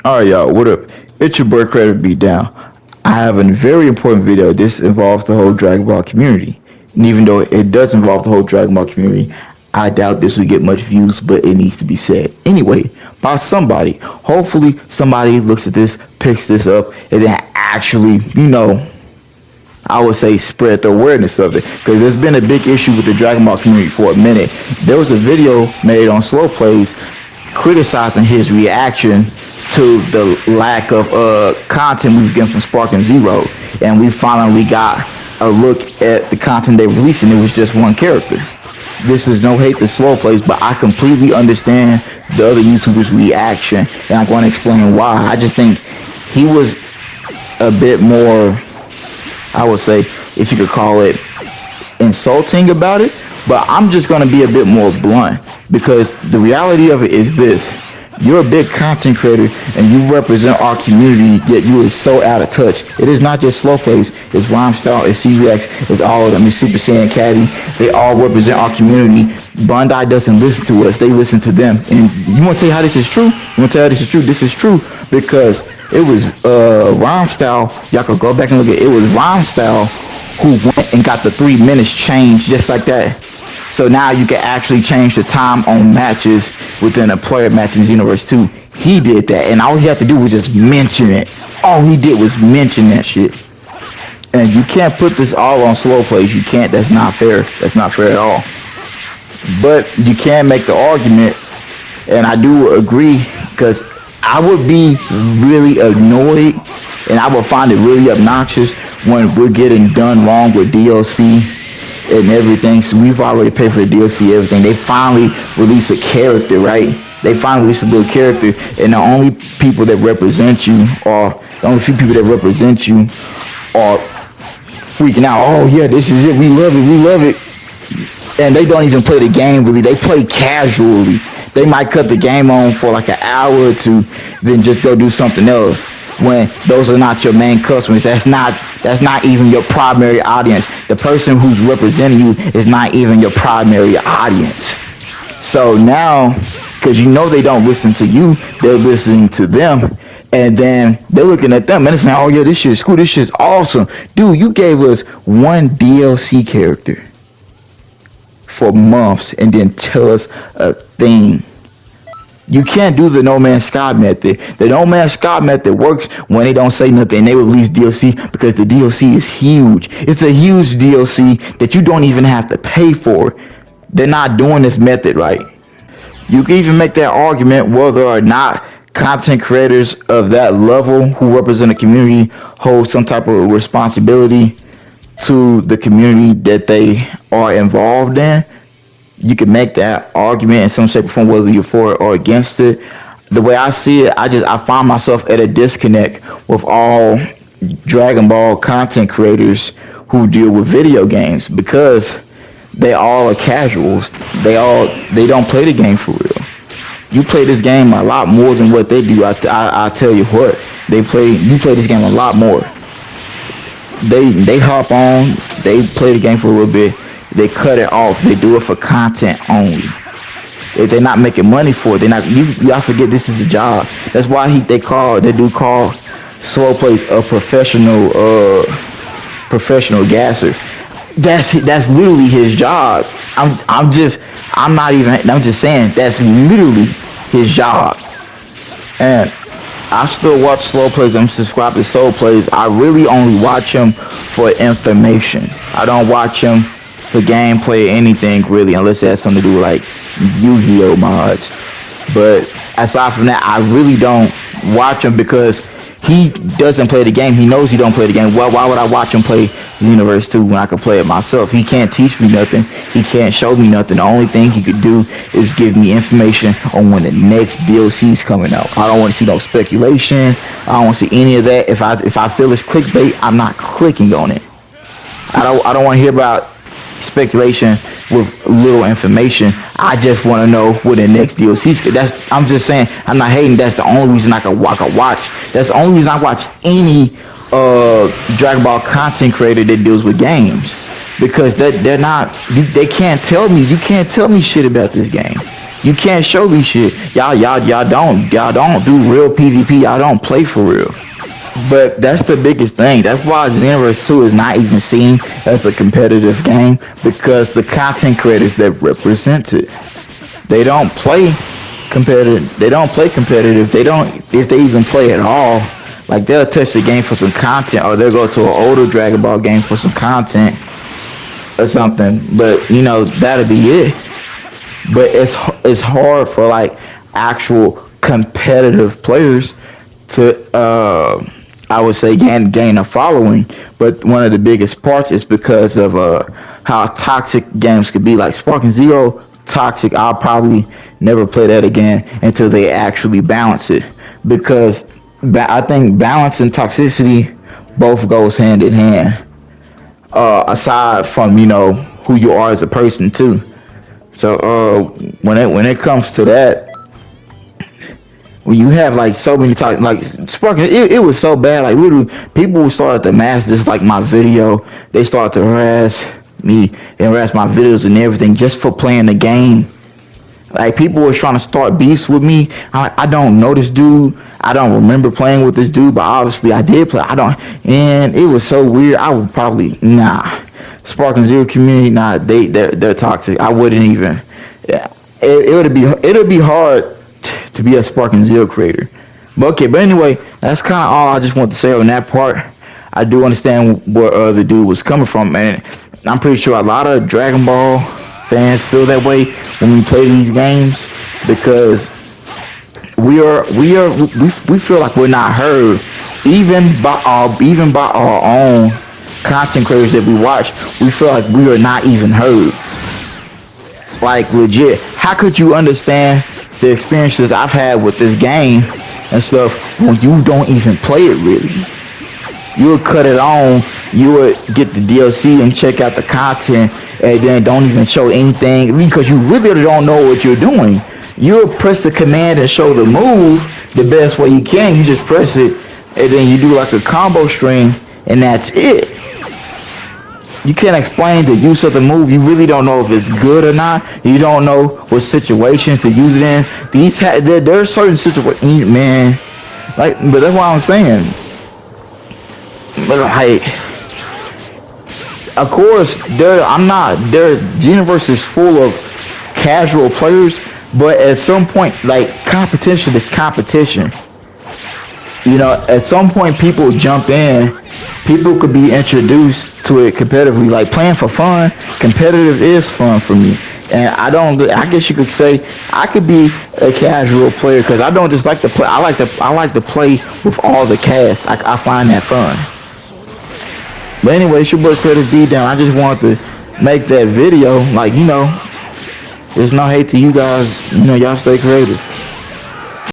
Alright, y'all, what up? It's your boy Credit Beat Down. I have a very important video. This involves the whole Dragon Ball community. And even though it does involve the whole Dragon Ball community, I doubt this will get much views, but it needs to be said. Anyway, by somebody. Hopefully somebody looks at this, picks this up, and then actually, I would say spread the awareness of it. Because there's been a big issue with the Dragon Ball community for a minute. There was a video made on Slow Plays criticizing his reaction to the lack of content we've gotten from Spark and Zero, and we finally got a look at the content they released, and it was just one character. This is no hate to Slow Plays, but I completely understand the other YouTubers' reaction, and I'm going to explain why. I just think he was a bit more, I would say, if you could call it, insulting about it, but I'm just going to be a bit more blunt, because the reality of it is this. You're a big content creator and you represent our community, yet you are so out of touch. It is not just Slow Plays, it's Rhyme Style, it's CVX, it's all of them, it's Super Saiyan Caddy. They all represent our community. Bandai doesn't listen to us, they listen to them. And you want to tell you how this is true? This is true because it was Rhyme Style. Y'all could go back and look at it. It was Rhyme Style who went and got the 3 minutes changed just like that. So now you can actually change the time on matches within a player match in Xenoverse 2. He did that, and all he had to do was just mention it. All he did was mention that shit. And you can't put this all on Slow Plays. You can't. That's not fair. That's not fair at all. But you can make the argument, and I do agree, because I would be really annoyed, and I would find it really obnoxious when we're getting done wrong with DLC and everything. So we've already paid for the DLC, everything. They finally release a character, right? They finally release a little character, and the only people that represent you, or the only few people that represent you, are freaking out. Oh yeah, this is it. We love it. And they don't even play the game really. They play casually. They might cut the game on for like an hour or two, then just go do something else. When those are not your main customers, that's not even your primary audience. The person who's representing you is not even your primary audience. So now, because they don't listen to you, they're listening to them, and then they're looking at them and they're saying, oh yeah, this shit's cool, this shit's awesome. Dude, you gave us one DLC character for months and then tell us a thing. You can't do the No Man's Sky method. The No Man's Sky method works when they don't say nothing. They release DLC because the DLC is huge. It's a huge DLC that you don't even have to pay for. They're not doing this method right. You can even make that argument whether or not content creators of that level who represent a community hold some type of responsibility to the community that they are involved in. You can make that argument in some shape or form, whether you're for it or against it. The way I see it, I find myself at a disconnect with all Dragon Ball content creators who deal with video games, because they all are casuals. They don't play the game for real. You play this game a lot more than what they do. I tell you what, you play this game a lot more. They hop on, they play the game for a little bit, they cut it off. They do it for content only. If they're not making money for it, they're not. Y'all forget this is a job. That's why they do call Slow Plays a professional gasser. That's literally his job. I'm just saying that's literally his job. And I still watch Slow Plays. I'm subscribed to Slow Plays. I really only watch him for information. I don't watch him for gameplay or anything really, unless it has something to do with like Yu-Gi-Oh mods. But aside from that, I really don't watch him because he doesn't play the game. He knows he don't play the game. Well, why would I watch him play Xenoverse 2 when I can play it myself? He can't teach me nothing. He can't show me nothing. The only thing he could do is give me information on when the next DLC is coming out. I don't want to see no speculation. I don't want to see any of that. If I feel it's clickbait, I'm not clicking on it. I don't want to hear about speculation with little information. I just want to know what the next DLC is. I'm just saying, I'm not hating. That's the only reason I can watch. That's the only reason I watch any Dragon Ball content creator that deals with games, because they can't tell me. You can't tell me shit about this game. You can't show me shit. Y'all don't do real PvP. Y'all don't play for real. But that's the biggest thing. That's why Xenoverse 2 is not even seen as a competitive game, because the content creators that represent it, they don't play competitive. They don't play competitive. They don't, if they even play at all. Like, they'll touch the game for some content, or they'll go to an older Dragon Ball game for some content or something. But you know, that'll be it. But it's hard for like actual competitive players to I would say gain a following. But one of the biggest parts is because of how toxic games could be. Like Sparking Zero, toxic. I'll probably never play that again until they actually balance it, because I think balance and toxicity both goes hand in hand. Aside from, you know, who you are as a person too. So when it comes to that, when you have like so many talk, like Sparking, it was so bad. Like literally, people started to mass dislike my video. They started to harass me and harass my videos and everything just for playing the game. Like people were trying to start beefs with me. I don't know this dude. I don't remember playing with this dude, but obviously I did play. And it was so weird. I would probably Sparking Zero community, they're toxic. I wouldn't even. Yeah, it'll be hard to be a Sparking Zero creator. But anyway, that's kind of all I just want to say on that part. I do understand where the dude was coming from, and I'm pretty sure a lot of Dragon Ball fans feel that way when we play these games, because we feel like we're not heard, even by our own content creators that we watch. We feel like we are not even heard. Like legit, how could you understand the experiences I've had with this game and stuff when you don't even play it really? You would cut it on, you would get the DLC and check out the content, and then don't even show anything because you really don't know what you're doing. You'll press the command and show the move the best way you can. You just press it, and then you do like a combo string, and that's it. You can't explain the use of the move. You really don't know if it's good or not. You don't know what situations to use it in. There are certain situations, man. Like, but that's what I'm saying. But like, of course, Xenoverse is full of casual players, but at some point, like, competition is competition. You know, at some point, people jump in. People could be introduced to it competitively. Like, playing for fun, competitive is fun for me. And I guess you could say I could be a casual player because I don't just like to play. I like to play with all the cast. I find that fun. But anyway, it's your boy Creative D Down. I just wanted to make that video. Like, you know, there's no hate to you guys. You know, y'all stay creative.